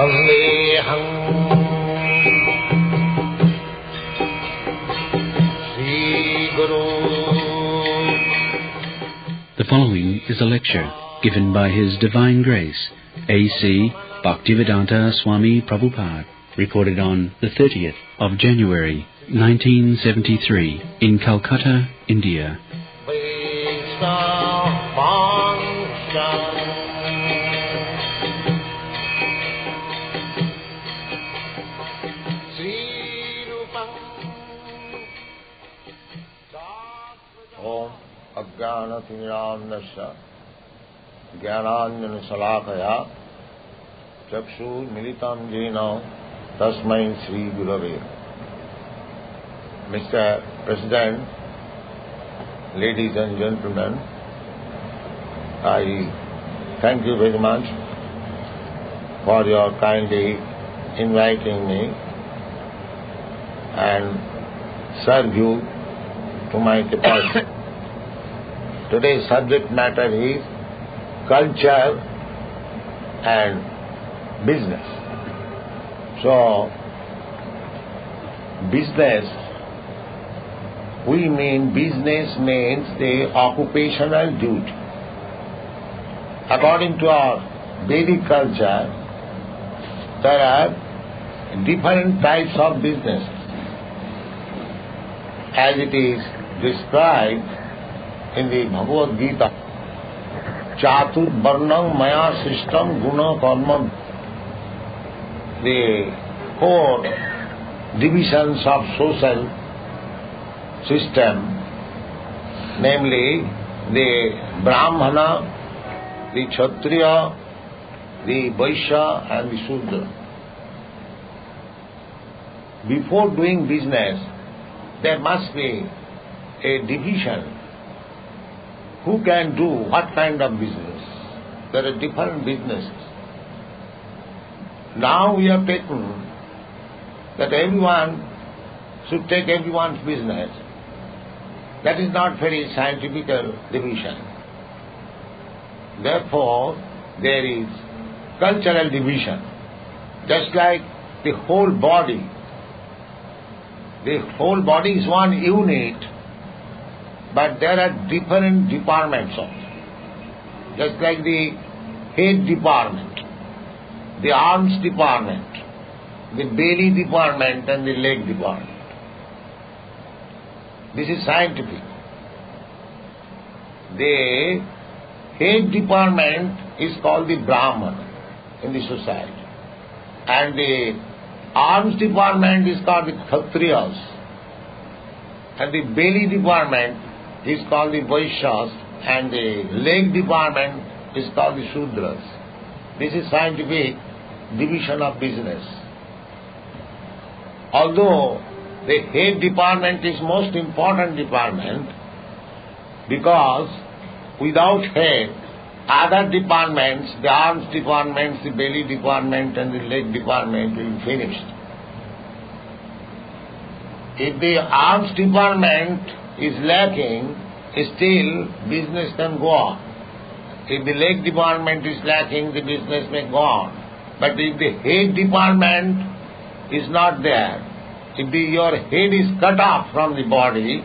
Vandeham Sri Guru. The following is a lecture given by His Divine Grace, A.C. Bhaktivedanta Swami Prabhupada, recorded on the 30th of January, 1973, in Calcutta, India. Om Ajnanatirannasya Jnananjana Salakaya Chakshu Militam Jena Tasmai Sri Gurave. Mr. President, ladies and gentlemen, I thank you very much for your kindly inviting me and serve you to my capacity. Today's subject matter is culture and business. So, business, we mean business means the occupational duty. According to our Vedic culture, there are different types of businesses. As it is described in the Bhagavad Gita, Chatur Varnam Maya Sistam Guna Karma, the 4 divisions of social system, namely the Brahmana, the Kshatriya, the Vaishya and the Shudra. Before doing business, there must be a division. Who can do what kind of business? There are different businesses. Now we have taken that everyone should take everyone's business. That is not very scientific division. Therefore, there is cultural division. Just like the whole body. The whole body is one unit, but there are different departments also. Just like the head department, the arms department, the belly department and the leg department. This is scientific. The head department is called the Brahmana in the society, and the arms department is called the Kshatriyas, and the belly department is called the Vaishyas, and the leg department is called the Shudras. This is scientific division of business. Although the head department is most important department, because without head, other departments, the arms departments, the belly department and the leg department will be finished. If the arms department is lacking, still business can go on. If the leg department is lacking, the business may go on. But if the head department is not there, if your head is cut off from the body,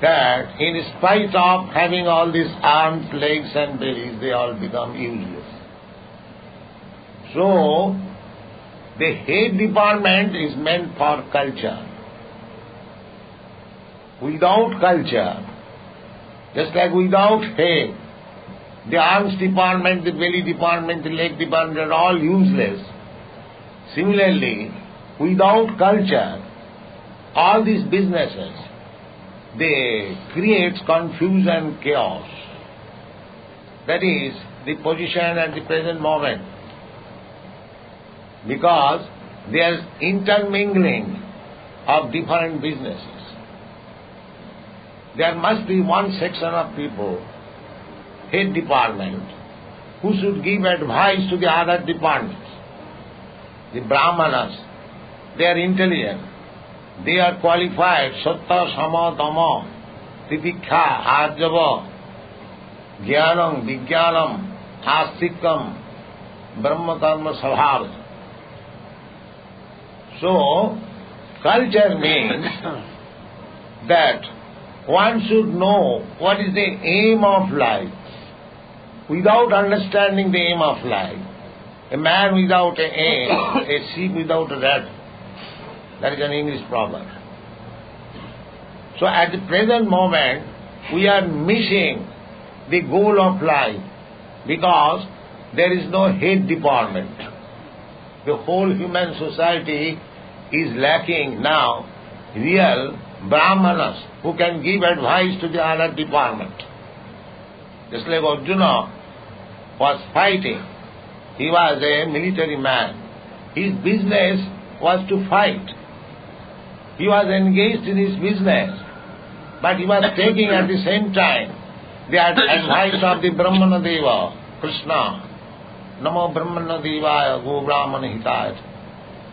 that in spite of having all these arms, legs and bellies, they all become useless. So, the head department is meant for culture. Without culture, just like without head, the arms department, the belly department, the leg department are all useless. Similarly, without culture, all these businesses, they create confusion, chaos. That is the position at the present moment. Because there is intermingling of different businesses. There must be one section of people, head department, who should give advice to the other departments. The Brahmanas, they are intelligent. They are qualified, Satta, Sama, Dhamma, Titikha, Arjava, Jnanam, Vijnanam, Astikam, Brahma Karma Svabhava. So, culture means that one should know what is the aim of life. Without understanding the aim of life, a man without an aim, a sheep without a rat, that is an English proverb. So at the present moment, we are missing the goal of life because there is no head department. The whole human society is lacking now real Brahmanas who can give advice to the other department. Just like Arjuna was fighting. He was a military man. His business was to fight. He was engaged in his business, but he was taking at the same time the advice of the Brahmana Deva, Krishna. Namo Brahmana Devaya Go Brahmana Hitaya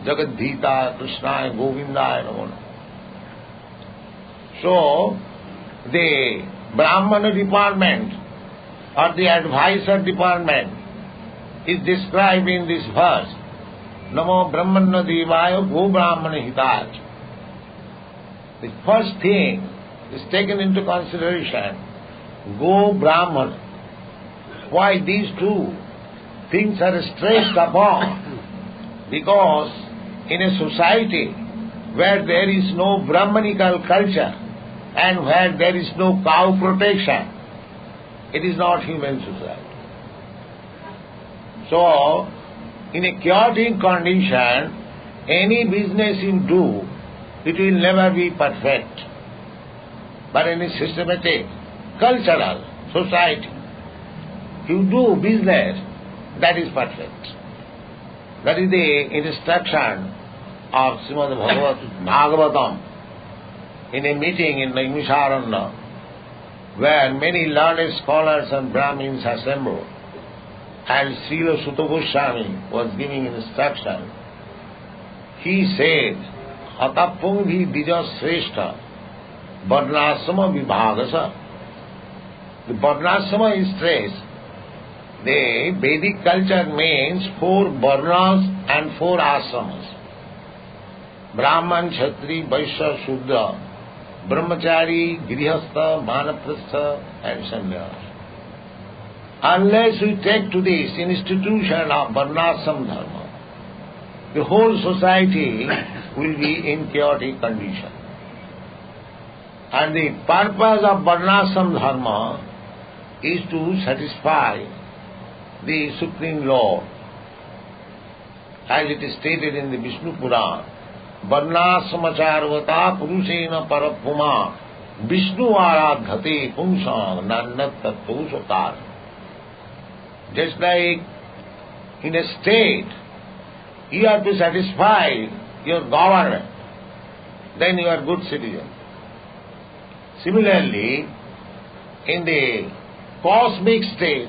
Jagadhita Krishnaya Govindaya Namo. So, the Brahmana department or the advisor department is described in this verse. Namo Brahmana Devaya Go Brahmana Hitaya. The first thing is taken into consideration, Go Brahmana. Why these two things are stressed upon? Because in a society where there is no Brahminical culture and where there is no cow protection, it is not human society. So, in a chaotic condition, any business you do, it will never be perfect. But in a systematic, cultural society, you do business, that is perfect. That is the instruction of Srimad Bhagavatam in a meeting in the Naimisharanya, where many learned scholars and Brahmins assembled, and Srila Sutta Goswami was giving instruction. He said, Atapunghi Dija Sreshta Varnasama Vibhagasa. The Varnasama is stressed. The Vedic culture means 4 Varnas and 4 Asamas. Brahman, Kshatri, Vaishya, Shudra, Brahmachari, Grihastha, Manaprastha and Sannyas. Unless we take to this institution of Varnasam Dharma, the whole society will be in chaotic condition. And the purpose of Varnasam Dharma is to satisfy the Supreme Lord. As it is stated in the Vishnu Puran, Varnasamacharvata Purushena Parapuma Vishnu Aradhate Pumsam Nannat Tattva Sokar. Just like in a state, you have to satisfy your government, then you are good citizen. Similarly, in the cosmic state,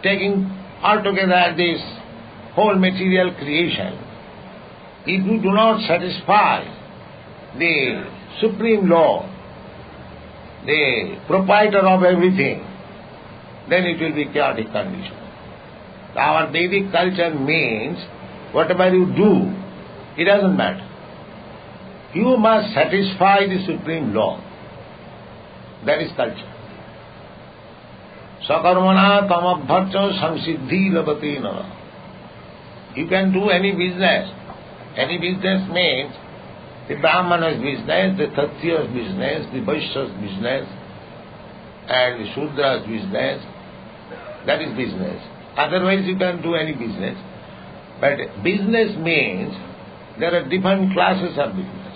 taking altogether this whole material creation, if you do not satisfy the Supreme Lord, the proprietor of everything, then it will be chaotic condition. Our Vedic culture means whatever you do, it doesn't matter. You must satisfy the Supreme Lord. That is culture. Sakarmana tamabhacha samsiddhi labati nara. You can do any business. Any business means the Brahmana's business, the Kshatriya's business, the Vaishya's business, and the Shudra's business. That is business. Otherwise you can do any business. But business means there are different classes of business.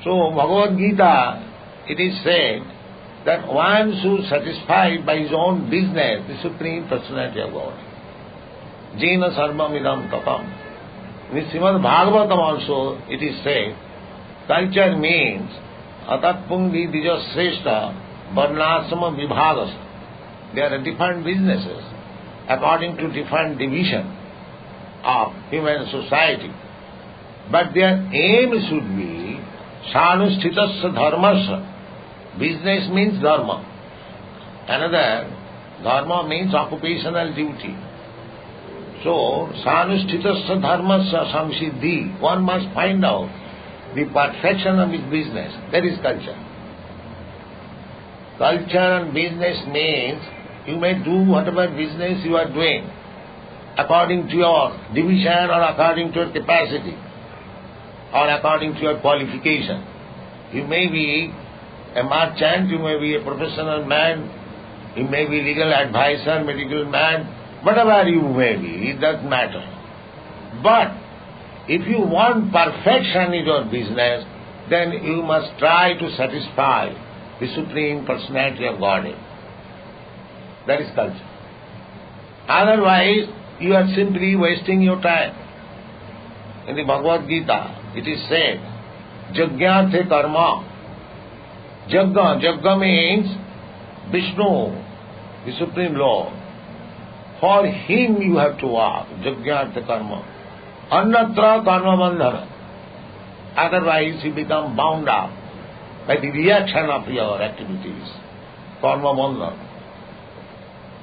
So Bhagavad Gita, it is said that one should satisfy by his own business the Supreme Personality of God. Jena sarvam idam tapam. In Srimad Bhagavatam also it is said, culture means atatpungi dija sreshta varnasama vibhagas. There are different businesses according to different division of human society. But their aim should be sanusthitasya dharmasya. Business means dharma. Another, dharma means occupational duty. So, sanusthitassa dharmasya samsiddhi. One must find out the perfection of his business. That is culture. Culture and business means you may do whatever business you are doing according to your division or according to your capacity or according to your qualification. You may be a merchant, you may be a professional man, you may be legal advisor, medical man, whatever you may be, it doesn't matter. But if you want perfection in your business, then you must try to satisfy the Supreme Personality of Godhead. That is culture. Otherwise, you are simply wasting your time. In the Bhagavad Gita, it is said, Jagyathe karma. Jagga means Vishnu, the Supreme Lord. For Him you have to work. Jagyathe karma. Annatra karma bandhana. Otherwise you become bound up by the reaction of your activities. Karma bandhana.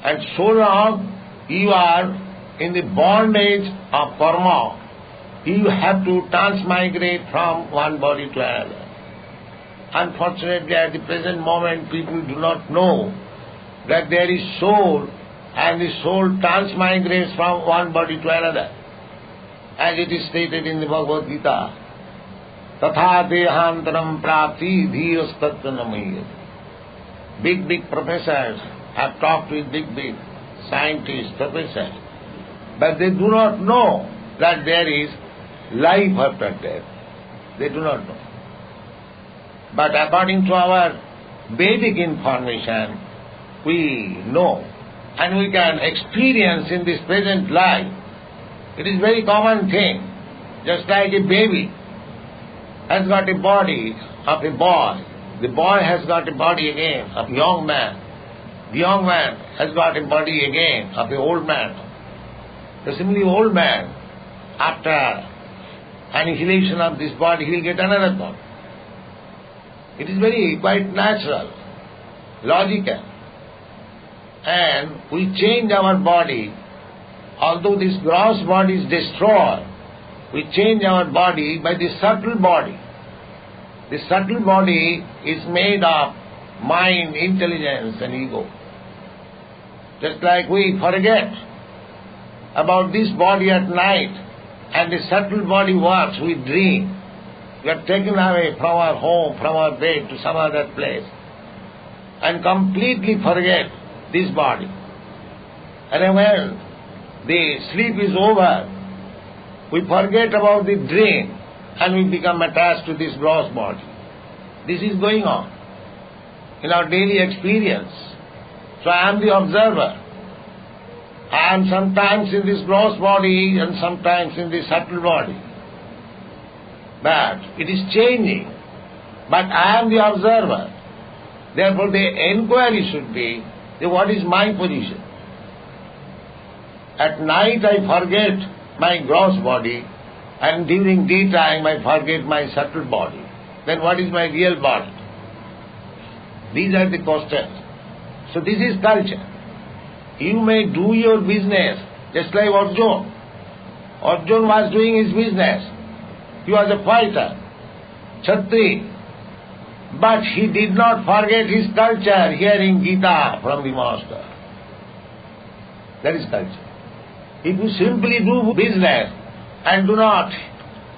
And so long you are in the bondage of karma, you have to transmigrate from one body to another. Unfortunately, at the present moment, people do not know that there is soul, and the soul transmigrates from one body to another. As it is stated in the Bhagavad Gita, Tatha dehantaram prapti dhirastattva namayati. Big professors have talked with big scientists, professors, but they do not know that there is life after death. They do not know. But according to our Vedic information, we know and we can experience in this present life. It is a very common thing. Just like a baby has got a body of a boy, the boy has got a body again of a young man. The young man has got a body again of an old man. The similarly old man, after annihilation of this body, he will get another body. It is very quite natural, logical. And we change our body. Although this gross body is destroyed, we change our body by the subtle body. The subtle body is made of mind, intelligence and ego. Just like we forget about this body at night and the subtle body works, we dream. We are taken away from our home, from our bed to some other place and completely forget this body. And when the sleep is over, we forget about the dream and we become attached to this gross body. This is going on in our daily experience. So I am the observer. I am sometimes in this gross body and sometimes in this subtle body. But it is changing. But I am the observer. Therefore the inquiry should be, what is my position? At night I forget my gross body and during daytime I forget my subtle body. Then what is my real body? These are the questions. So this is culture. You may do your business just like Arjuna. Arjuna was doing his business. He was a fighter, Kshatri. But he did not forget his culture, hearing Gita from the Master. That is culture. If you simply do business and do not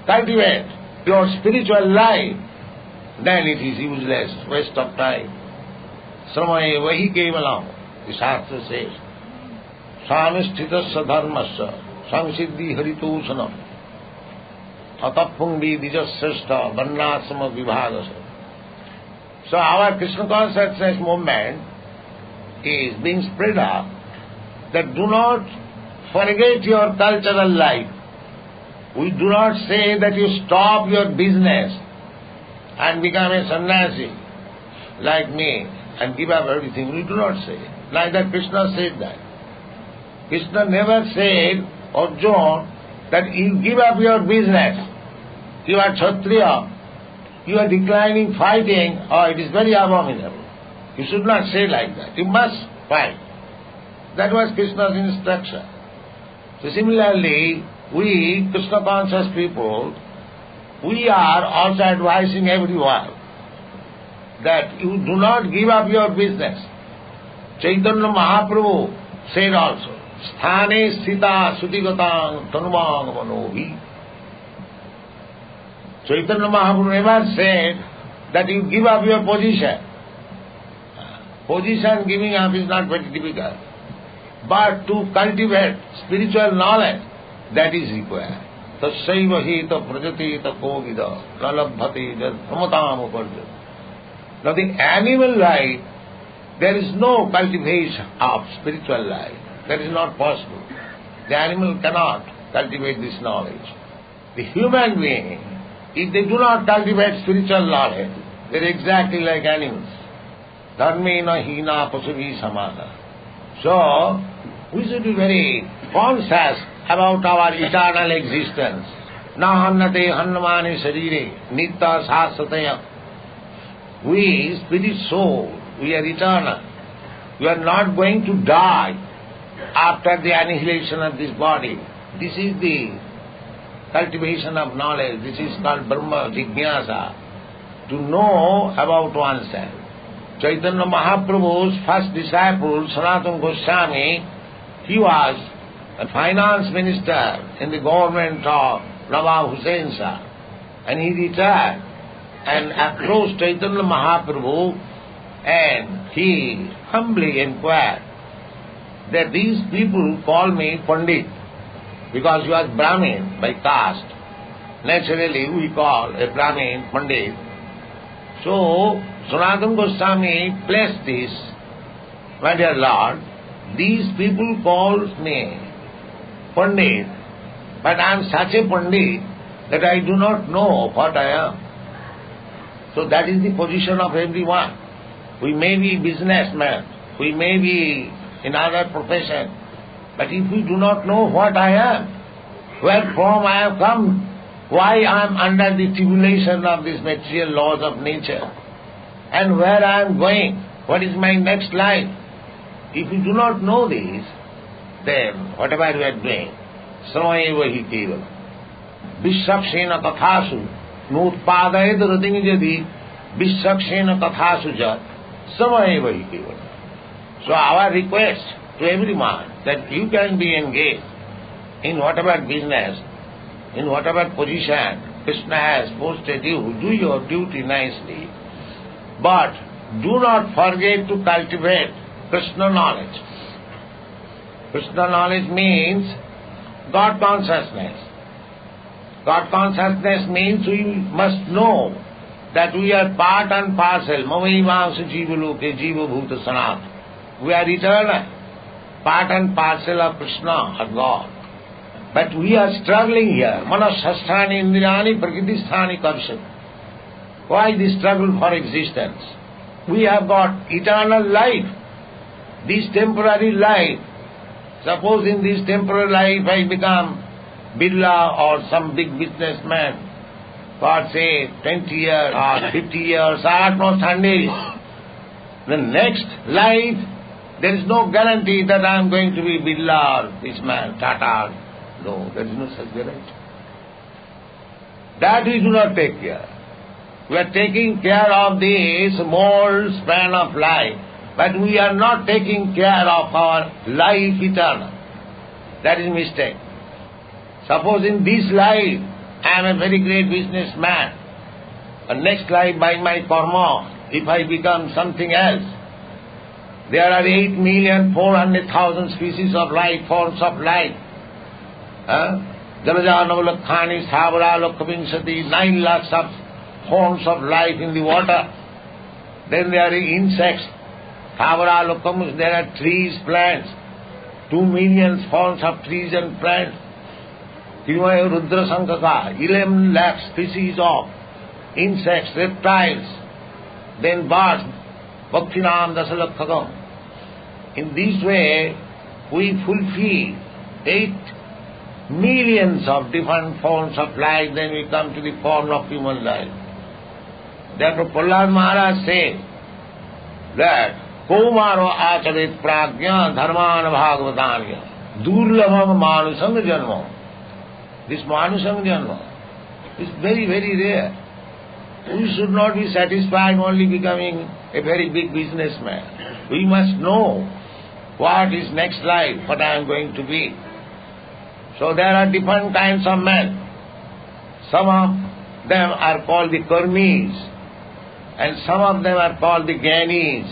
cultivate your spiritual life, then it is useless, waste of time. Swami vahi kevalam, the Shastra says, Sanusthitassa dharmasya samsiddhi haritosanam atapungvi dijasrashta varnasama vibhagasa. So our Krishna consciousness movement is being spread out that do not forget your cultural life. We do not say that you stop your business and become a sannyasi like me and give up everything. We do not say. Neither Krishna said that. Krishna never said, Arjuna, that you give up your business. You are Kshatriya. You are declining fighting. Oh, it is very abominable. You should not say like that. You must fight. That was Krishna's instruction. So similarly, we Krishna conscious people, we are also advising everyone that you do not give up your business. Chaitanya Mahaprabhu said also, Sthane sthita sutigatang tanumang manohi. Chaitanya Mahaprabhu never said that you give up your position. Position giving up is not very difficult. But to cultivate spiritual knowledge, that is required. Tassaiva hita prajati takogida nalabhati jadhamatam uparjati. Now the animal life, there is no cultivation of spiritual life. That is not possible. The animal cannot cultivate this knowledge. The human being, if they do not cultivate spiritual knowledge, they are exactly like animals. Dharmena hina pasuvi samana. So, we should be very conscious about our eternal existence. Na hannate hannamani sarire nitta sasataya. We, spirit soul, we are eternal. We are not going to die after the annihilation of this body. This is the cultivation of knowledge. This is called Brahma Jignasa. To know about oneself. Chaitanya Mahaprabhu's first disciple, Sanatana Goswami, he was a finance minister in the government of Nawab Hussain Shah. And he retired and approached Chaitanya Mahaprabhu and he humbly inquired that these people call me Pandit because he was Brahmin by caste. Naturally we call a Brahmin Pandit. So Sanatana Goswami placed this, my dear Lord, these people call me Pandit, but I am such a Pandit that I do not know what I am. So that is the position of everyone. We may be businessmen, we may be in other profession, but if we do not know what I am, where from I have come, why I am under the tribulation of these material laws of nature, and where I am going, what is my next life, if you do not know this, then whatever you are doing, samayeva hi kevala. Vishakshena kathasu nutpadayed rating jadi vishakshena kathasu jat samayeva hi kevala. So our request to everyone that you can be engaged in whatever business, in whatever position Krishna has posted you, do your duty nicely. But do not forget to cultivate Krishna knowledge. Krishna knowledge means God consciousness. God consciousness means we must know that we are part and parcel. Mamaivamsa jivaloke jiva bhuta sanat. We are eternal, part and parcel of Krishna or God. But we are struggling here. Manasasthani indirani prakritisthani karshat. Why the struggle for existence? We have got eternal life. This temporary life, suppose in this temporary life I become Birla or some big businessman for say 20 years or 50 years or at most 100 years. The next life, there is no guarantee that I am going to be Birla or this man, Tata. No, there is no such guarantee. That we do not take care. We are taking care of this small span of life, but we are not taking care of our life eternal. That is mistake. Suppose in this life I am a very great businessman, and next life by my karma, if I become something else, there are 8,400,000 species of life, forms of life. Jalaja Navalakhani, Savara, Lokkavinsati, 9 lakhs of forms of life in the water. Then there are insects, Savara, Lokkavinsati, there are trees, plants, 2 million forms of trees and plants. Tirumaya Rudra Sankaka, 11 lakh species of insects, reptiles, then birds, Bhaktinam Dasalakkhagam. In this way, we fulfill 8 millions of different forms of life, then we come to the form of human life. Therefore, Prahlad Maharaj said that Komaro acharit prajna dharman bhagavatanya. Durlabham manusang janma. This manusang janma is very, very rare. We should not be satisfied only becoming a very big businessman. We must know what is next life, what I am going to be. So there are different kinds of men. Some of them are called the karmis, and some of them are called the gyanis,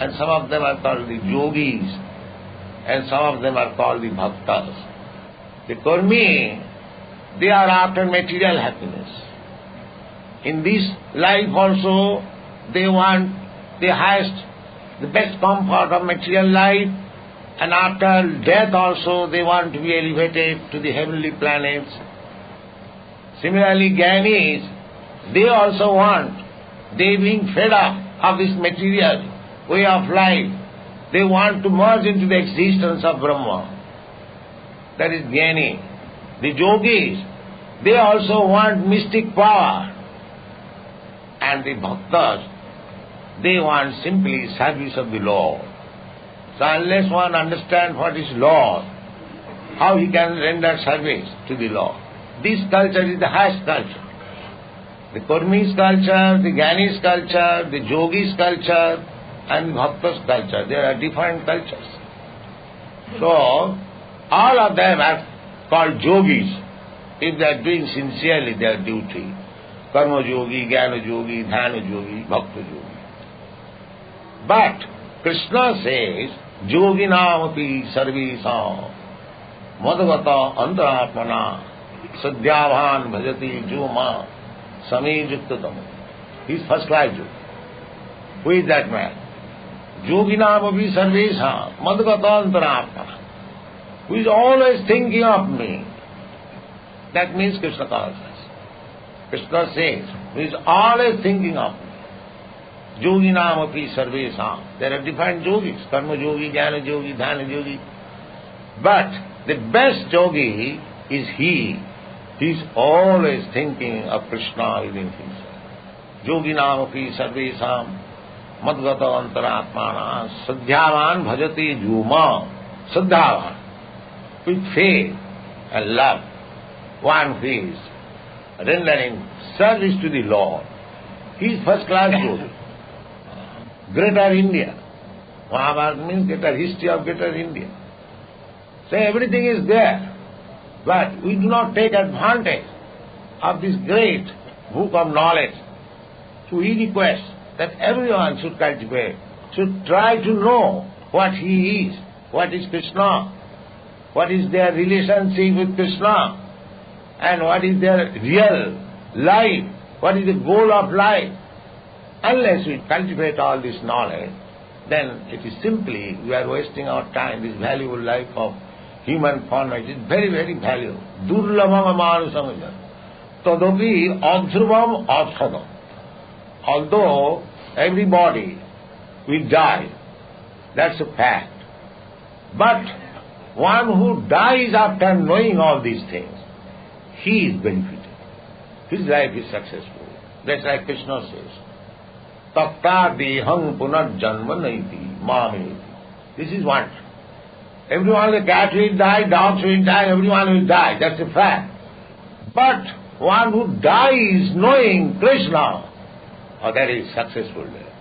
and some of them are called the yogis, and some of them are called the bhaktas. The karmi, they are after material happiness. In this life also, they want the highest, the best comfort of material life, and after death also they want to be elevated to the heavenly planets. Similarly, Gyanis, they also want, they being fed up of this material way of life, they want to merge into the existence of Brahma. That is Jnani. The yogis, they also want mystic power. And the bhaktas, they want simply service of the Lord. So unless one understands what is Lord, how he can render service to the Lord? This culture is the highest culture. The Kurmis culture, the Gyanis culture, the Yogis culture, and Bhaktas culture. There are different cultures. So, all of them are called Yogis if they are doing sincerely their duty. Karma Yogi, Jnana Yogi, Dhyana Yogi, Bhakta Yogi. But Krishna says, Yoginamapi sarvesam madhvata antaratmana sadhyabhan bhajati juma samijuktatam. He is first class yogi. Who is that man? Yoginamapi sarvesam madhvata antaratmana. Who is always thinking of me. That means Krishna consciousness. Krishna says, who is always thinking of me. Yoginam api sarvesam. There are different yogis, karma yogi, jnana yogi, dhyana yogi. But the best yogi is he. He is always thinking of Krishna within himself. Yoginam api sarvesam madgata antaratmana sadhyavan bhajati juma. Sadhyavan. With faith and love. One who is rendering service to the Lord. He is first class yogi. Greater India. Mahabharata means greater history of greater India. So everything is there. But we do not take advantage of this great book of knowledge. So he requests that everyone should cultivate, should try to know what he is, what is Krishna, what is their relationship with Krishna, and what is their real life, what is the goal of life. Unless we cultivate all this knowledge, then it is simply we are wasting our time. This valuable life of human form is very, very valuable. Durlabham manusam tadapi adhrubam adhadam. Although everybody will die, that's a fact. But one who dies after knowing all these things, he is benefited. His life is successful. That's like Krishna says. Takta deham punarjanma naiti mameti. This is one. Everyone, the cat will die, dogs will die, everyone will die. That's a fact. But one who dies knowing Krishna, that is successful there.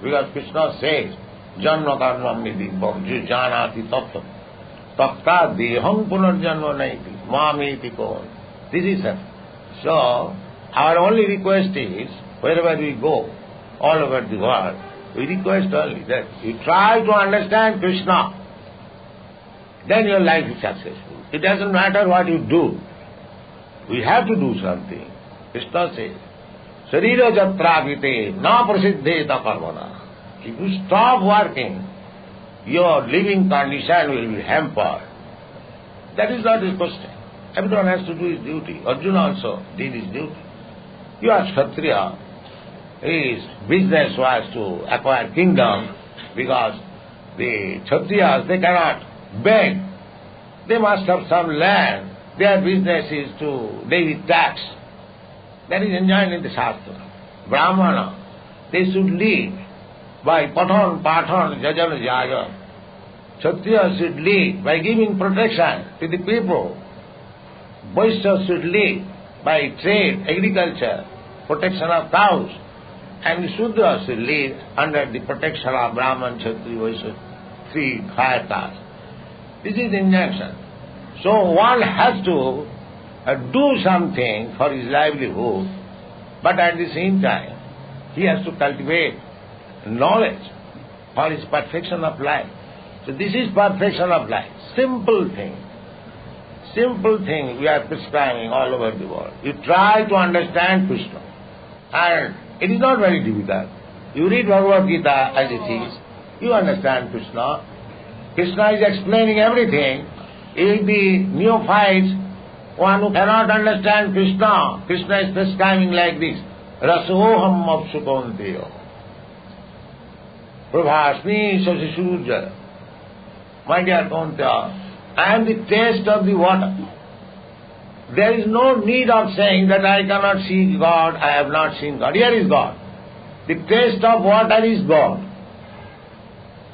Because Krishna says, Janma karma nidhi bhakti janati tattva. Takta deham punarjanma naiti mameti kon. This is it. So, our only request is, wherever we go, all over the world, we request only that you try to understand Krishna. Then your life is successful. It doesn't matter what you do. We have to do something. Krishna says, Sharira jatra na prasiddheta karmana. If you stop working, your living condition will be hampered. That is not the question. Everyone has to do his duty. Arjuna also did his duty. You are Kshatriya. His business was to acquire kingdom because the Kshatriyas, they cannot beg. They must have some land. Their business is to lay with tax. That is enjoined in the Shastra. Brahmana, they should live by pathan, pathan, jajana, jaja. Kshatriyas should lead by giving protection to the people. Vaishyas should lead by trade, agriculture, protection of cows. And the Shudras should lead under the protection of Brahman, Kshatriya, Vaishya, three higher castes. This is the injunction. So one has to do something for his livelihood, but at the same time he has to cultivate knowledge for his perfection of life. So this is perfection of life. Simple thing. Simple thing we are prescribing all over the world. You try to understand Krishna. And it is not very difficult. You read Bhagavad Gita as it is, you understand Krishna. Krishna is explaining everything. If the neophytes, one who cannot understand Krishna, Krishna is prescribing like this. Rasoham apsukonteyo. Prabhasmi sasishurja. My dear Kaunteya, I am the taste of the water. There is no need of saying that I cannot see God, I have not seen God. Here is God. The taste of water is God.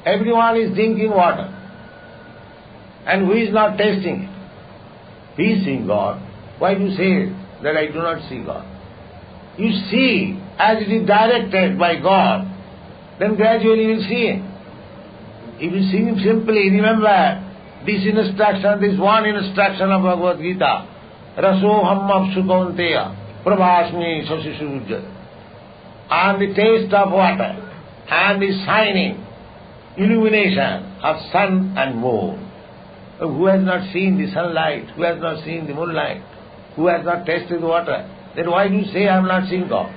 Everyone is drinking water. And who is not tasting it? He is seeing God. Why do you say that I do not see God? You see, as it is directed by God, then gradually you will see Him. If you see Him simply, remember this instruction, this one instruction of Bhagavad Gita. Rasoham apsukonteya prabhasmi sasishurja. I am the taste of water. I am the shining illumination of sun and moon. Who has not seen the sunlight? Who has not seen the moonlight? Who has not tasted the water? Then why do you say I am not seeing God?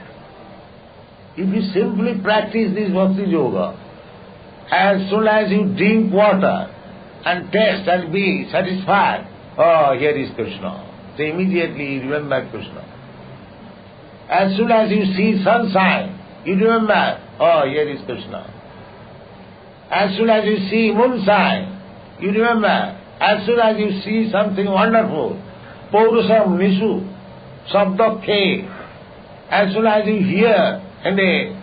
If you simply practice this Bhakti Yoga, as soon as you drink water and taste and be satisfied, oh, here is Krishna. So immediately you remember Krishna. As soon as you see sunshine, you remember, oh, here is Krishna. As soon as you see moonshine, you remember. As soon as you see something wonderful, Paurusam Nisu, Sabdakhe, as soon as you hear in the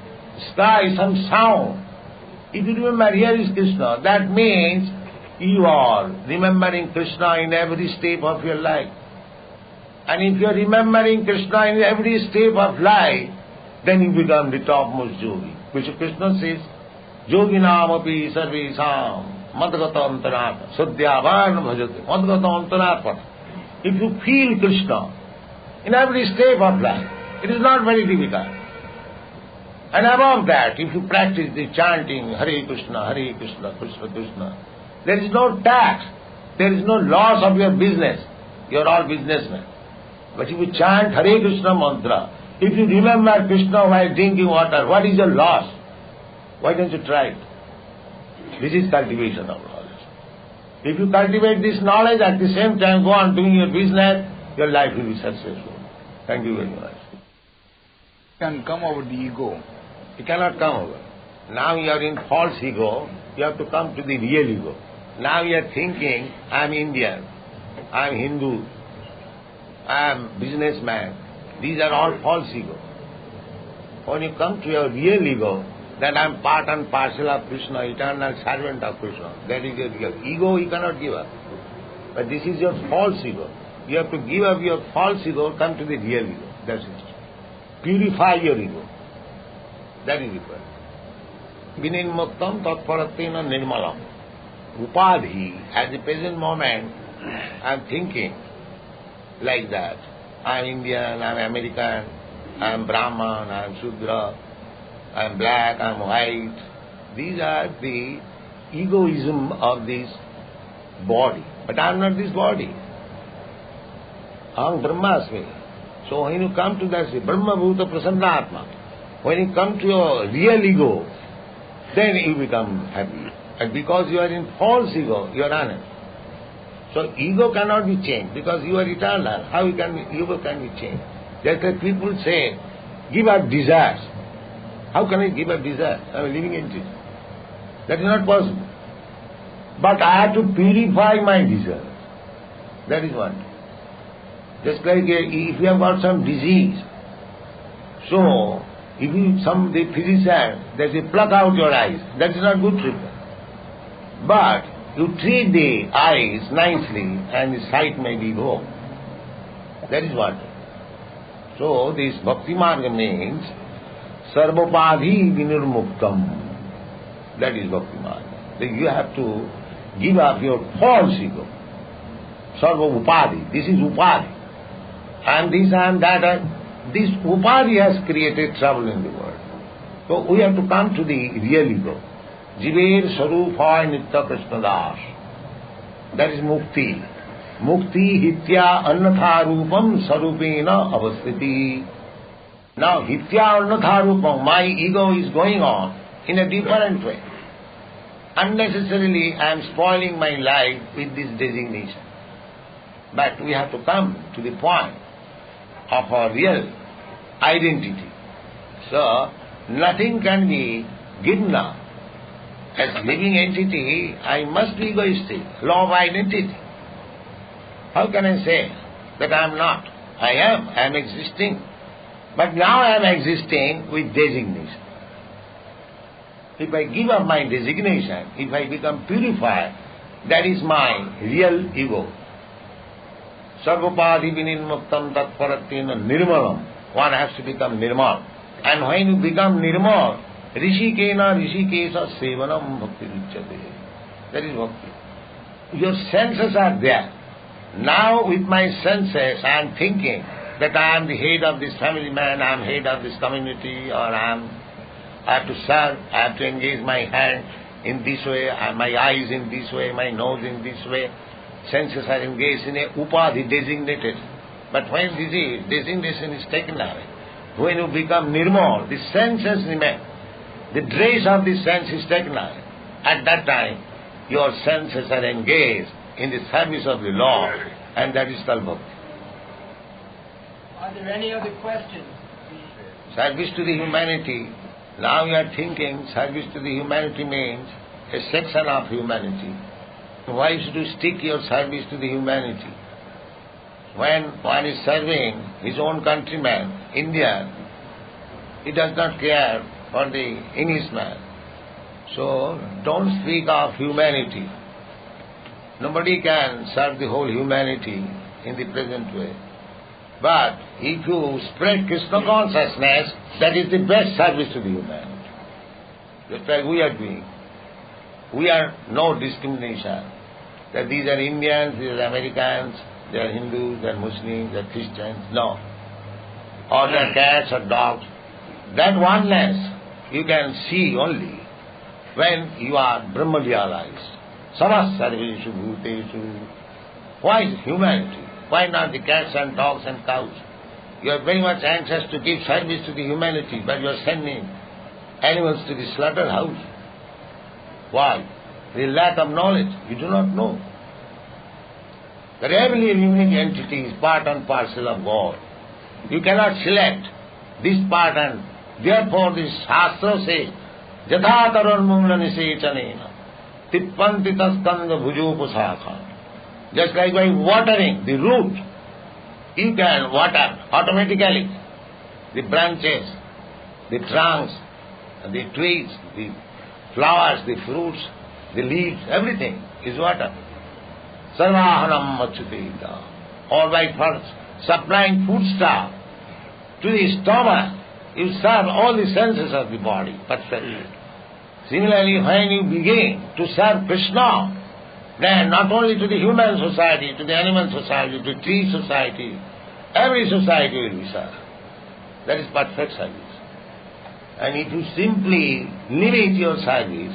sky some sound, if you remember here is Krishna, that means you are remembering Krishna in every step of your life. And if you are remembering Krishna in every step of life, then you become the topmost yogi. Which Krishna says, Yoginam api sarvesam madgata antarapana sadhyavan bhajate madgata antarapana. If you feel Krishna in every step of life, it is not very difficult. And above that, if you practice the chanting Hare Krishna, Krishna Krishna, there is no tax, there is no loss of your business. You are all businessmen. But if you chant Hare Krishna mantra, if you remember Krishna while drinking water, what is your loss? Why don't you try it? This is cultivation of knowledge. If you cultivate this knowledge, at the same time go on doing your business, your life will be successful. Thank you very much. Can come over the ego. You cannot come over. Now you are in false ego, you have to come to the real ego. Now you are thinking, I am Indian, I am Hindu, I am businessman. These are all false ego. When you come to your real ego, that I am part and parcel of Krishna, eternal servant of Krishna, that is your real ego you cannot give up. But this is your false ego. You have to give up your false ego, come to the real ego. That's it. Purify your ego. That is required. Vinimuktam tatparatena nirmalam. Upadhi, at the present moment, I am thinking like that. I am Indian, I am American, I am Brahman, I am Shudra, I am black, I am white. These are the egoism of this body. But I am not this body. Aham Brahmasmi. So when you come to that, Brahma Bhuta Prasanna Atma, when you come to your real ego, then you become happy. And because you are in false ego, you are unhappy. So ego cannot be changed because you are eternal. How ego can be changed? That's why people say, give up desires. How can I give up desires? I am living in it. That is not possible. But I have to purify my desires. That is one. Just like if you have got some disease, so if the physician, they say pluck out your eyes, that is not good treatment. But You treat the eyes nicely and the sight may be go. That is what. So this Bhakti Marga means Sarvopadhi Vinirmuktam. That is Bhakti Marga. So you have to give up your false ego. Sarva Upadhi. This is Upadhi. And this and that. This Upadhi has created trouble in the world. So we have to come to the real ego. Jiver Sarupa Nitya Krishna Das. That is Mukti. Mukti Hitya Annatha Rupam Sarupena Avasthiti. Now Hitya Annatha Rupam, my ego is going on in a different way. Unnecessarily I am spoiling my life with this designation. But we have to come to the point of our real identity. So nothing can be given up. As living entity, I must be egoistic, law of identity. How can I say that I am not? I am existing. But now I am existing with designation. If I give up my designation, if I become purified, that is my real ego. Sarvopadhi vinirmuktam tatparatina nirmalam. One has to become nirmal. And when you become nirmal, Rishikena Rishikesa Sevanam Bhakti Ruchyate. That is Bhakti. Your senses are there. Now with my senses I am thinking that I am the head of this family man, I am head of this community, or I have to serve, I have to engage my hand in this way, my eyes in this way, my nose in this way. Senses are engaged in a upadhi designated. But when this designation is taken away, when you become nirmal, the senses remain. The dress of the sense is taken away. At that time, your senses are engaged in the service of the Lord, and that is called bhakti. Are there any other questions? Service to the humanity. Now you are thinking service to the humanity means a section of humanity. Why should you stick your service to the humanity? When one is serving his own countryman, India, he does not care for the Englishman. So don't speak of humanity. Nobody can serve the whole humanity in the present way. But if you spread Krishna consciousness, that is the best service to the humanity. Just like we are doing. We are no discrimination. That these are Indians, these are Americans, they are Hindus, they are Muslims, they are Christians. No. Or they are cats or dogs. That oneness you can see only when you are Brahma realized. Samas sarveshu bhuteshu. Why is humanity? Why not the cats and dogs and cows? You are very much anxious to give service to the humanity, but you are sending animals to the slaughterhouse. Why? The lack of knowledge. You do not know. That every living entity is part and parcel of God. You cannot select this part, and therefore this Shastra says, Jatha taranmumla nisechanena tippanti taskanda bhujopasakha. Just like by watering the root, you can water automatically the branches, the trunks, the twigs, the flowers, the fruits, the leaves, everything is water. Sarvahanam machyuteta. Or by first supplying foodstuff to the stomach, you serve all the senses of the body perfectly. Similarly, when you begin to serve Krishna, then not only to the human society, to the animal society, to the tree society, every society will be served. That is perfect service. And if you simply limit your service,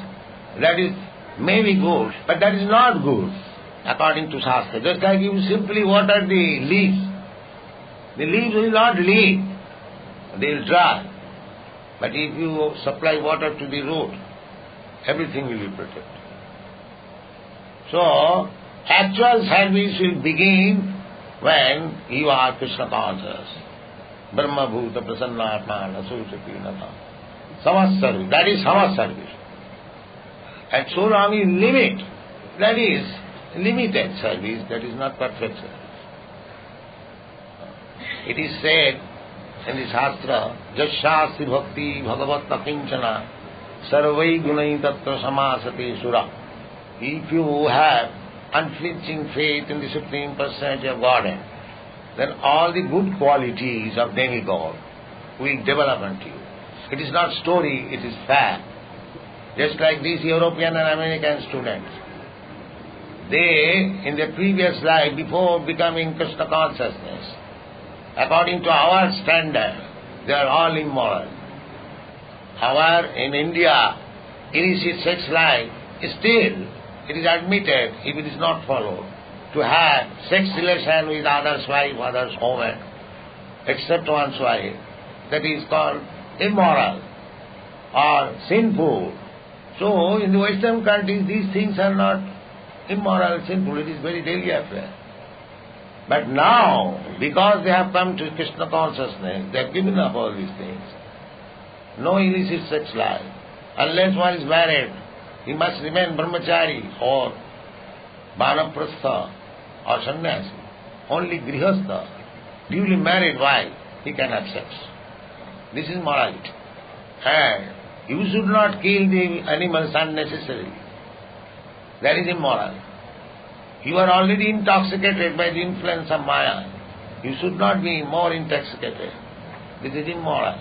that is maybe good, but that is not good according to Shastra. Just like you simply water the leaves, the leaves will not leave, they will dry. But if you supply water to the root, everything will be protected. So, actual service will begin when you are Krishna conscious. Brahma bhuta prasanna atmana susati natha. Samas service, that is samas service. And so long you limit, that is limited service, that is not perfect service. It is said in the Shastra, Jasyasti bhakti bhagavat akinchana sarvai gunai tatra samasate sura. if you have unflinching faith in the Supreme Personality of Godhead, then all the good qualities of demigod will develop unto you. It is not story, it is fact. Just like these European and American students. They, in their previous life, before becoming Krishna consciousness, according to our standard, they are all immoral. In India, illicit sex life, still, it is admitted, if it is not followed, to have sex relation with others' wife, others' woman, except one's wife. That is called immoral or sinful. So, in the Western countries, these things are not immoral, sinful. It is very daily affair. But now, because they have come to Krishna consciousness, they have given up all these things. No illicit sex life. Unless one is married, he must remain brahmachari or vanaprastha or sannyasi. Only grihastha, duly married wife, he can have sex. This is morality. And you should not kill the animals unnecessarily. That is immoral. You are already intoxicated by the influence of Maya. You should not be more intoxicated. This is immoral.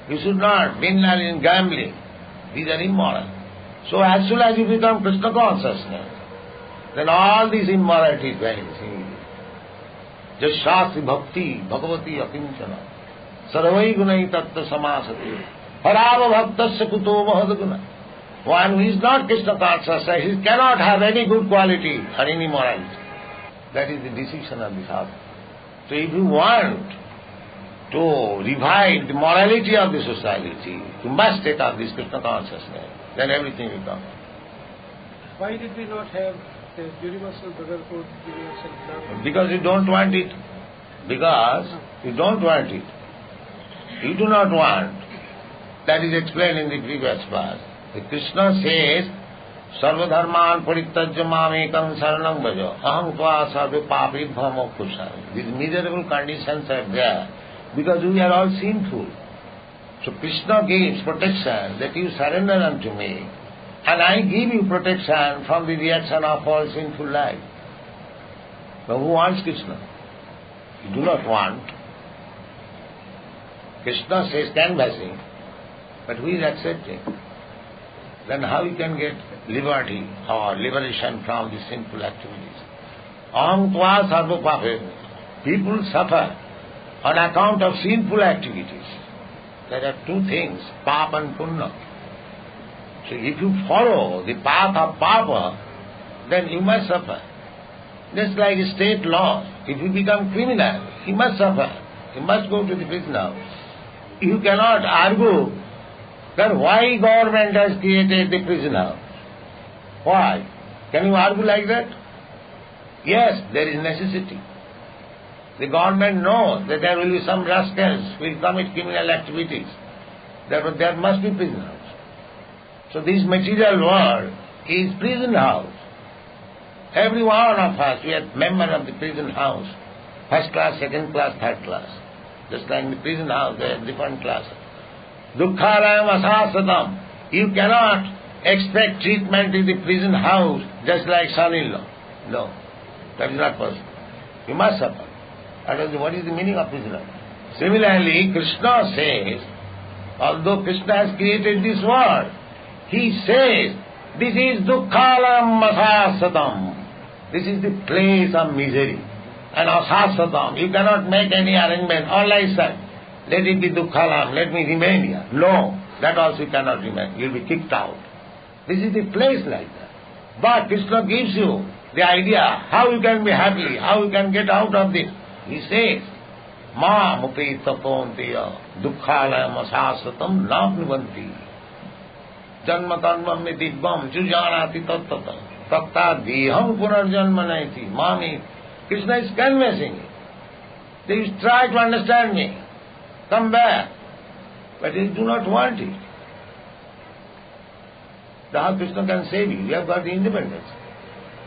You should not mingle in gambling. These are immoral. So as soon as you become Krishna consciousness, then all these immoralities vanish. Jashastri bhakti bhagavati akinchana sarvai gunai tattva samasati harava bhaktasya kuto mahadguna. One who is not Krishna consciousness, he cannot have any good quality or any morality. That is the decision of the sadhaka. So if you want to revive the morality of the society, you must take up this Krishna consciousness. Then everything will come. Why did we not have the universal brotherhood, universal love? Because you don't want it. Because you don't want it. You do not want. That is explained in the previous verse. The Krishna says, Sarva dharman parityajya mamekam saranam bhaja aham tva sarva papibhva moksha. These miserable conditions are there because we are all sinful. So Krishna gives protection that you surrender unto me and I give you protection from the reaction of all sinful life. Now who wants Krishna? You do not want. Krishna says canvassing, but who is accepting? Then how you can get liberty or liberation from the sinful activities? Aham tva sarva pape. People suffer on account of sinful activities. There are two things, papa and punya. So if you follow the path of papa, then you must suffer. Just like state law, if you become criminal, you must suffer. You must go to the prison house. You cannot argue that why government has created the prison house. Why? Can you argue like that? Yes, there is necessity. The government knows that there will be some rascals who will commit criminal activities. Therefore there must be prison house. So this material world is prison house. Every one of us, we are member of the prison house. First class, second class, third class. Just like in the prison house, there are different classes. Dukkhalayam asasatam. You cannot expect treatment in the prison house just like son-in-law. No, that is not possible. You must suffer. What is the meaning of prison house? Similarly, Krishna says, although Krishna has created this world, he says, this is dukkhalayam asasatam. This is the place of misery. And asasatam, you cannot make any arrangement. All I said, let it be dukkhalayam, let me remain here. No, that also you cannot remain. You will be kicked out. This is the place like that. But Krishna gives you the idea how you can be happy, how you can get out of this. He says, Ma mupi tapontiya dukkhalayam asasatam nabnuvanti janma tanvam nidibvam chujanati tattata tatta diham punarjanmanaiti. Mami, Krishna is convincing you. They try to understand me. Come back. But they do not want it. How Krishna can save you? You have got the independence.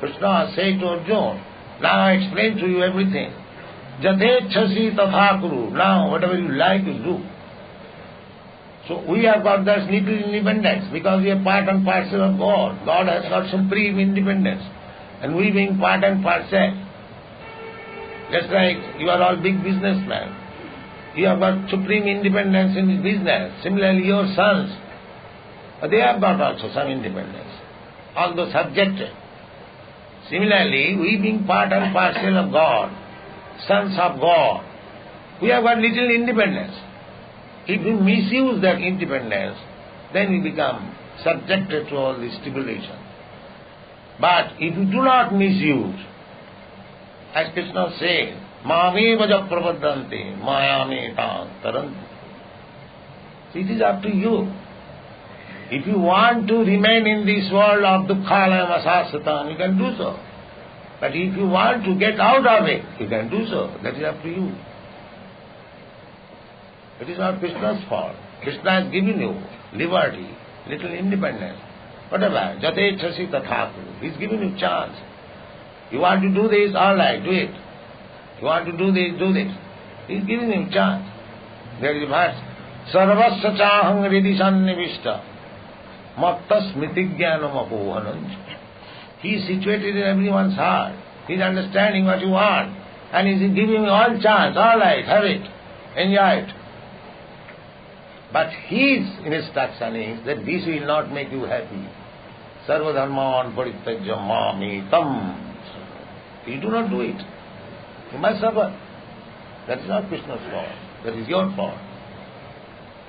Krishna said to Arjuna, now I explain to you everything. Jate chasi tatha kuru. Now whatever you like you do. So we have got that little independence because we are part and parcel of God. God has got supreme independence. And we being part and parcel. Just like you are all big businessmen. You have got supreme independence in business. Similarly, your sons, they have got also some independence, although subjected. Similarly, we being part and parcel of God, sons of God, we have got little independence. If we misuse that independence, then we become subjected to all this tribulation. But if we do not misuse, as Krishna says, Mame vaja pravadante, mayame tan taranti. So it is up to you. If you want to remain in this world of dukkhalayam asasatan, you can do so. But if you want to get out of it, you can do so. That is up to you. It is not Krishna's fault. Krishna has given you liberty, little independence. Whatever, jate chasi tathaku. He is giving you chance. You want to do this, all right, do it. You want to do this, do this. He is giving you chance. There is a verse. Sarvasya chahang ridisannivishta matta smritigyanam apohananj. He is situated in everyone's heart. He is understanding what you want. And he is giving you all chance. All right, have it. Enjoy it. But his instruction is that this will not make you happy. Sarva dharman parittajya mami tam. You do not do it. You must suffer. That is not Krishna's fault. That is your fault.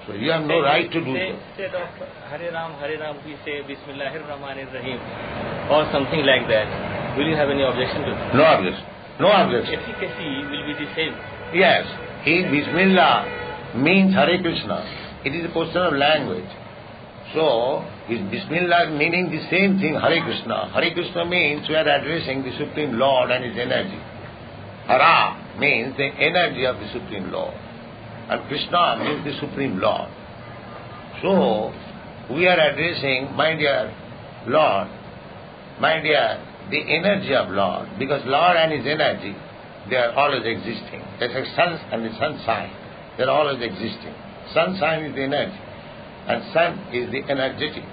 So you have no right to do so. Instead of Hare Ram, we say Bismillahirrahmanirrahim or something like that. Will you have any objection to that? No objection. No objection. Efficacy will be the same. Yes. Bismillah means Hare Krishna. It is a question of language. So, is Bismillah meaning the same thing, Hare Krishna? Hare Krishna means we are addressing the Supreme Lord and His energy. Hara means the energy of the Supreme Lord. And Krishna means the Supreme Lord. So, we are addressing, my dear Lord, my dear, the energy of Lord. Because Lord and His energy, they are always existing. Just like sun and the sunshine, they are always existing. Sunshine is the energy, and sun is the energetic.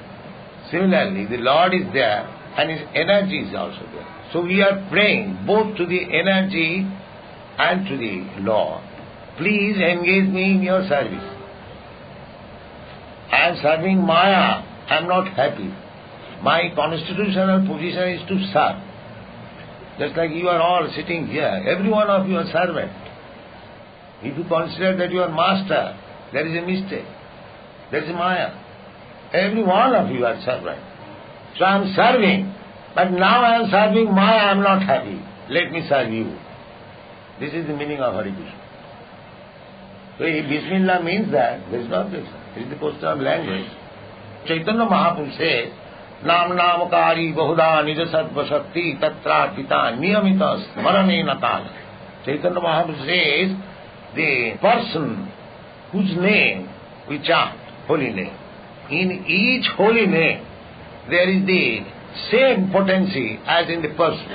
Similarly, the Lord is there, and His energy is also there. So we are praying both to the energy and to the Lord. Please engage me in your service. I am serving Maya. I am not happy. My constitutional position is to serve. Just like you are all sitting here, every one of you are servant. If you consider that you are master, there is a mistake. There is Maya. Every one of you are servant. So I am serving, but now I am serving Maya, I am not happy. Let me serve you. This is the meaning of Hare Krishna. So if Bismillah means that, there is no objection. It is the question of language. Chaitanya Mahaprabhu says, Nam Namakari Bahuda Nijasattva Shakti Tatra Pita Niyamita Smarane Natala. Chaitanya Mahaprabhu says, the person whose name we chant, holy name, in each holy name there is the same potency as in the person.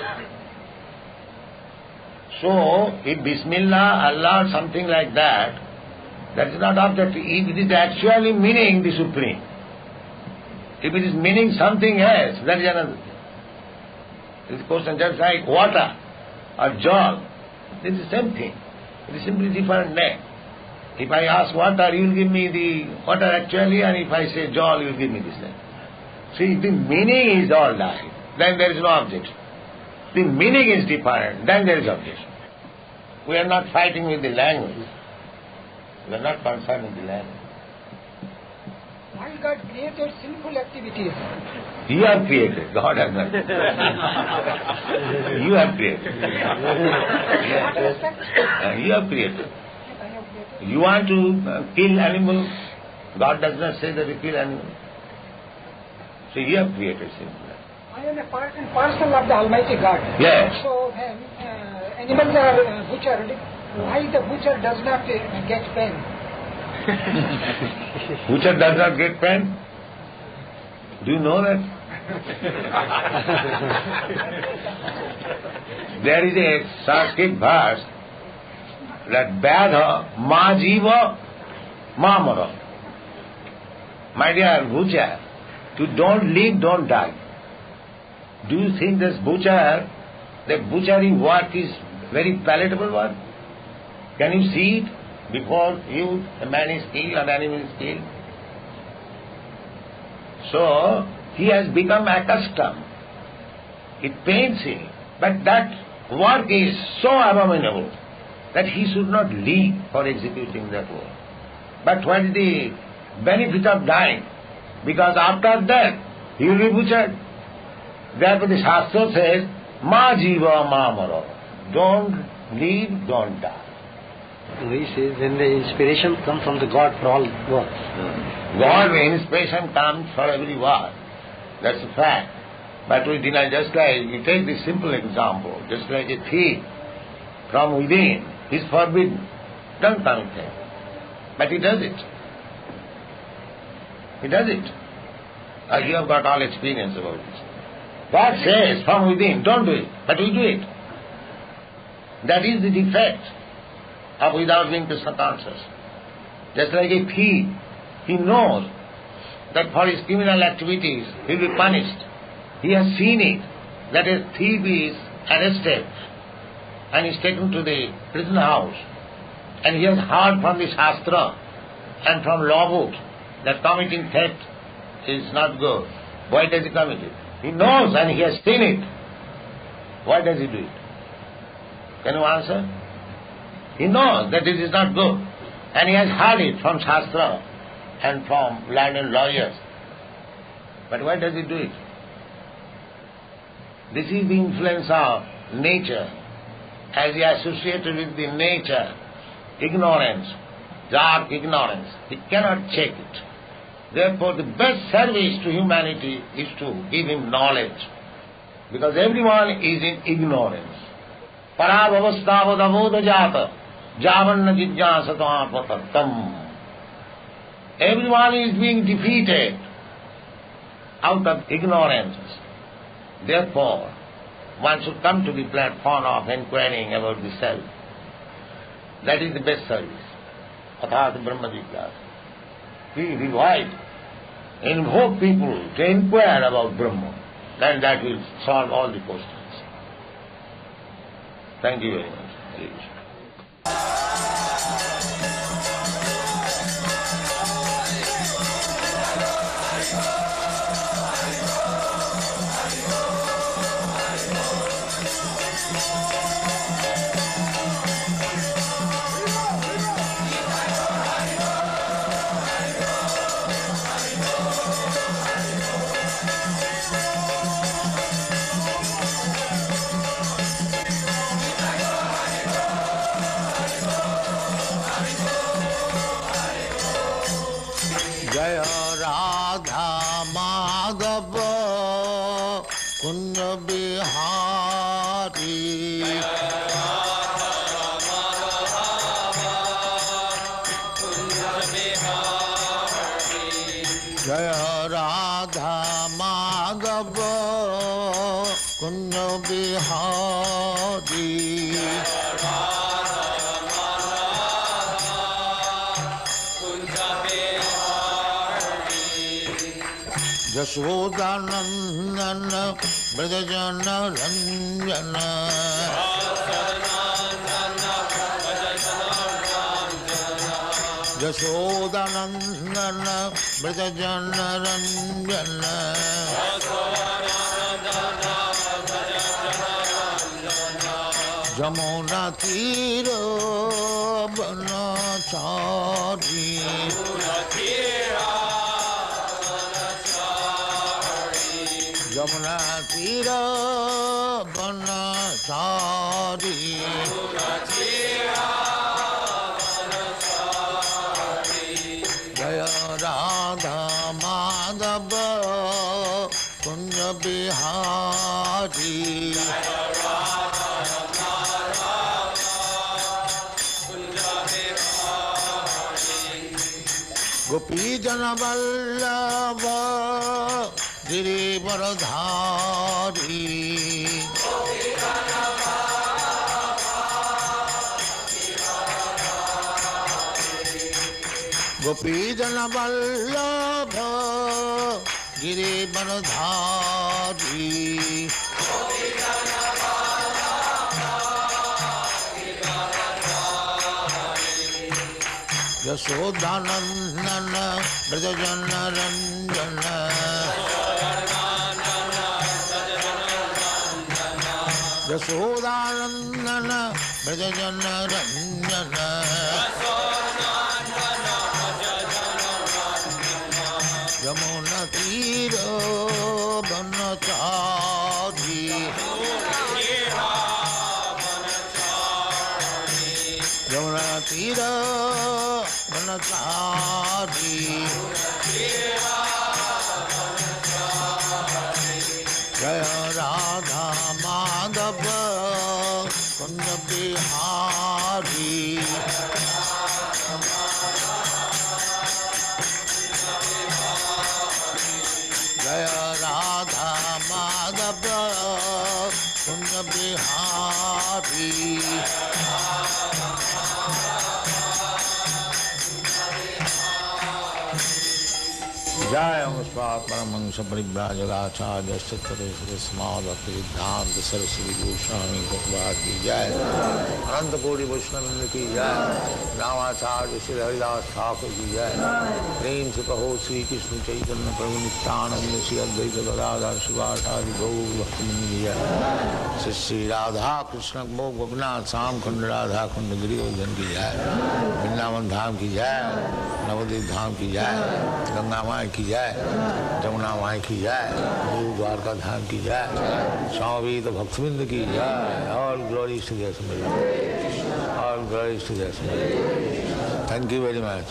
So, if Bismillah, Allah, something like that, that is not objective. If it is actually meaning the Supreme. If it is meaning something else, that is another thing. This question just like water or jog, this is the same thing. It is simply different name. If I ask water, you will give me the water actually, and if I say jol, you will give me this name. See, if the meaning is all right, then there is no objection. The meaning is different, then there is objection. We are not fighting with the language. We are not concerned with the language. Why God created sinful activities? You have created. God has not. You have created. You have created. You want to kill animal, God does not say that you kill animal. So you have created sinful. I am a part and parcel of the Almighty God. Yes. So animals are butchered. Why the butcher does not get pain? Butcher does not get pain? Do you know that? There is a Sanskrit verse that Vyadha ma jiva ma mara. My dear butcher, you don't live, don't die. Do you think this butcher, the butchery work is very palatable work? Can you see it before you, a man is killed, an animal is killed? So, he has become accustomed. It pains him. But that work is so abominable that he should not live for executing that work. But what is the benefit of dying? Because after death, he will be butchered. Therefore the Shastra says, Ma jiva ma maro. Don't live, don't die. He says when the inspiration comes from the God for all works. God, inspiration comes for every work. That's a fact. But we deny, just like, you take this simple example, just like a thief from within is forbidden. Don't commit it. But he does it. He does it. You have got all experience about this. God says from within, don't do it, but we do it. That is the defect of without being Krishna conscious. Just like a thief, he knows that for his criminal activities he will be punished. He has seen it, that a thief is arrested and is taken to the prison house, and he has heard from the Shastra and from law books that committing theft is not good. Why does he commit it? He knows and he has seen it. Why does he do it? Can you answer? He knows that this is not good, and he has heard it from Shastra and from learned lawyers. But why does he do it? This is the influence of nature. As he associated with the nature, ignorance, dark ignorance, he cannot check it. Therefore the best service to humanity is to give him knowledge. Because everyone is in ignorance. Parabhavasthavadavoda jata javanna jijnasatamapatattam. Everyone is being defeated out of ignorance. Therefore, one should come to the platform of inquiring about the self. That is the best service. Athat Brahma Jigyasa. We revive, invoke people to inquire about Brahma. Then that will solve all the questions. Thank you very much. Hare Krishna. Jaya Radha Madhava Kunda Bihari Jaya Radha Madhava Kunda Bihari Jashodanandana Brajajana Ranjana Jashodanandana Brajajana Ranjana Jamuna Tira Banachari Jamuna Tira Banachari Jaya Radha Madhava Kunja Bihari Gopi Jana Vallabha Girivaradhari गोपी जन वल्लभ गिरिवरधारी यशोदानंदन ब्रजजन रंजन यशोदानंदन ब्रजजन रंजन यमुना तीर बनचारी यमुना तीर बनचारी जय राधा माधव कुंज बिहारी जय राधा माधव कुंज बिहारी जय परमहंस परिव्राजकाचार्य सिद्धांत सरस्वती गोस्वामी भगवान की जय। अनंत कोटि वैष्णव की जय। रामाचार्य श्री हरिदास ठाकुर की जय। प्रेम से कहो श्री कृष्ण चैतन्य प्रभु नित्यानंद श्री अद्वैत गदाधर शिवाचार्य गौर भक्तमुनि की जय। श्री राधा कृष्ण मोह गोपीनाथ श्याम कुंड राधा कुंड गिरिवर्धन की जय। वृंदावन धाम की जय। नवद्वीप धाम की जय। गंगा माई की जय। जमुना माई की जय। गुरु द्वारका धाम की जय। स्वामी तो भक्तविंद की जय। All glories to their Sameer. All glories to their Sameer. Thank you very much.